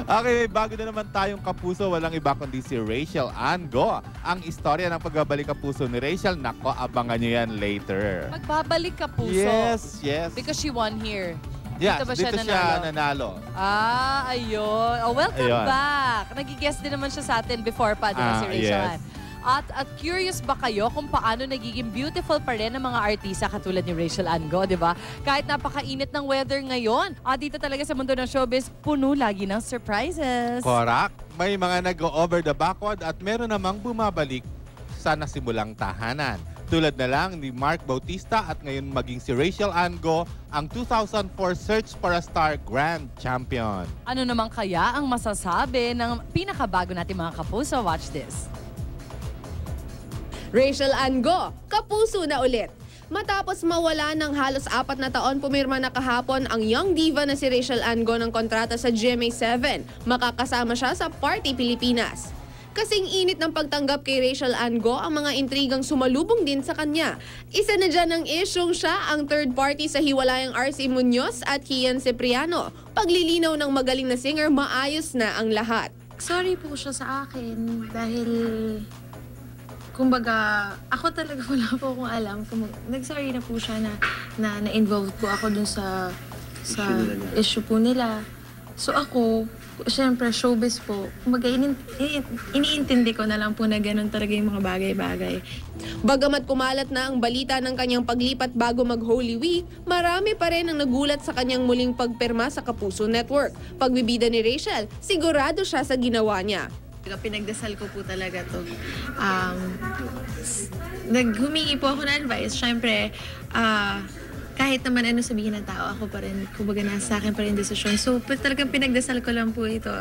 Okay, bago na naman tayong kapuso, walang iba kundi si Rachel Ann Go. Ang istorya ng pagbabalik kapuso ni Rachel, nako, abangan nyo yan later. Magbabalik ka puso. Yes, yes. Because she won here. Yes, dito ba dito siya nanalo. Ah, ayun. Oh, welcome back. Nag-guest din naman siya sa atin before pa, di ba, si Rachel Ann? Yes. At curious ba kayo kung paano nagiging beautiful pa rin ang mga artista katulad ni Rachel Ann Go, di ba? Kahit napakainit ng weather ngayon. Dito talaga sa mundo ng showbiz, puno lagi ng surprises. Correct. May mga nag-over the backward at meron namang bumabalik sa nasimulang tahanan. Tulad na lang ni Mark Bautista at ngayon maging si Rachel Ann Go, ang 2004 Search for a Star Grand Champion. Ano naman kaya ang masasabi ng pinakabago natin mga kapuso? Watch this. Rachel Ann Go, kapuso na ulit. Matapos mawala ng halos 4 na taon, pumirma na kahapon ang young diva na si Rachel Ann Go ng kontrata sa GMA7. Makakasama siya sa Party Pilipinas. Kasing init ng pagtanggap kay Rachel Ann Go ang mga intrigang sumalubong din sa kanya. Isa na dyan ang isyong siya ang third party sa hiwalayang RC Munoz at Kian Cipriano. Paglilinaw ng magaling na singer, maayos na ang lahat. Sorry po siya sa akin dahil kumbaga, ako talaga wala po akong alam. Nag-sorry na po siya na na-involve po ako dun sa issue po nila. So ako, syempre showbiz po, kumbaga iniintindi ko na lang po na ganun talaga yung mga bagay-bagay. Bagamat kumalat na ang balita ng kanyang paglipat bago mag-Holy Week, marami pa rin ang nagulat sa kanyang muling pagpirma sa Kapuso Network. Pagbibida ni Rachel, sigurado siya sa ginawa niya. Pinagdasal ko po talaga to. Naghumingi po ako ng advice. Siyempre, kahit naman ano sabihin ng tao, ako pa rin, kumbaga nasa akin pa rin desisyon. So, talagang pinagdasal ko lang po ito.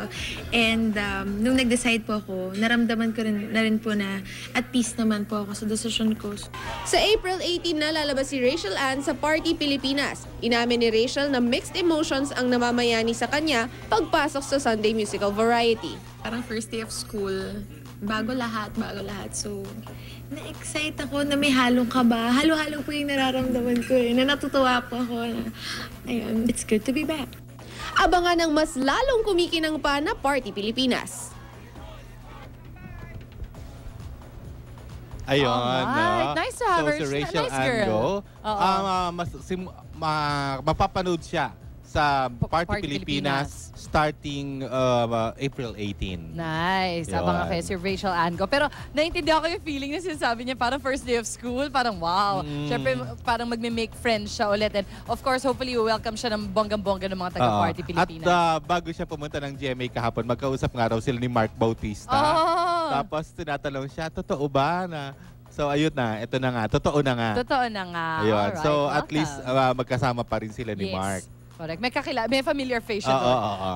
And nung nag-decide po ako, naramdaman ko rin po na at peace naman po ako sa desisyon ko. Sa April 18 na lalabas si Rachel Ann sa Party Pilipinas. Inamin ni Rachel na mixed emotions ang namamayani sa kanya pagpasok sa Sunday Musical Variety. Parang first day of school, bago lahat. So, na-excite ako na may halong kaba. Halo-halo po yung nararamdaman ko na natutuwa po ako na, ayun, it's good to be back. Abangan ang mas lalong kumikinang pa na Party Pilipinas. Ayun, Alright. no? Nice to have her. So, si Rachel Nice Ann girl. Go, Oo. mapapanood siya sa Party Party Pilipinas starting April 18. Nice. Yun. Abang kayo si Rachel Ann Go. Pero naintindihan ko yung feeling na sinasabi niya parang first day of school. Parang wow. Siyempre parang magme-make friends siya ulit. And of course, hopefully welcome siya ng bonggang-bongga ng mga taga-Party Pilipinas. At bago siya pumunta ng GMA kahapon, magkausap nga raw sila ni Mark Bautista. Oh. Tapos tinatanong siya, totoo ba na... So ayun na, ito na nga, totoo na nga. Totoo na nga. Ayun. Alright, So at welcome. least magkasama pa rin sila ni Mark. Correct. May familiar face siya doon. Oo.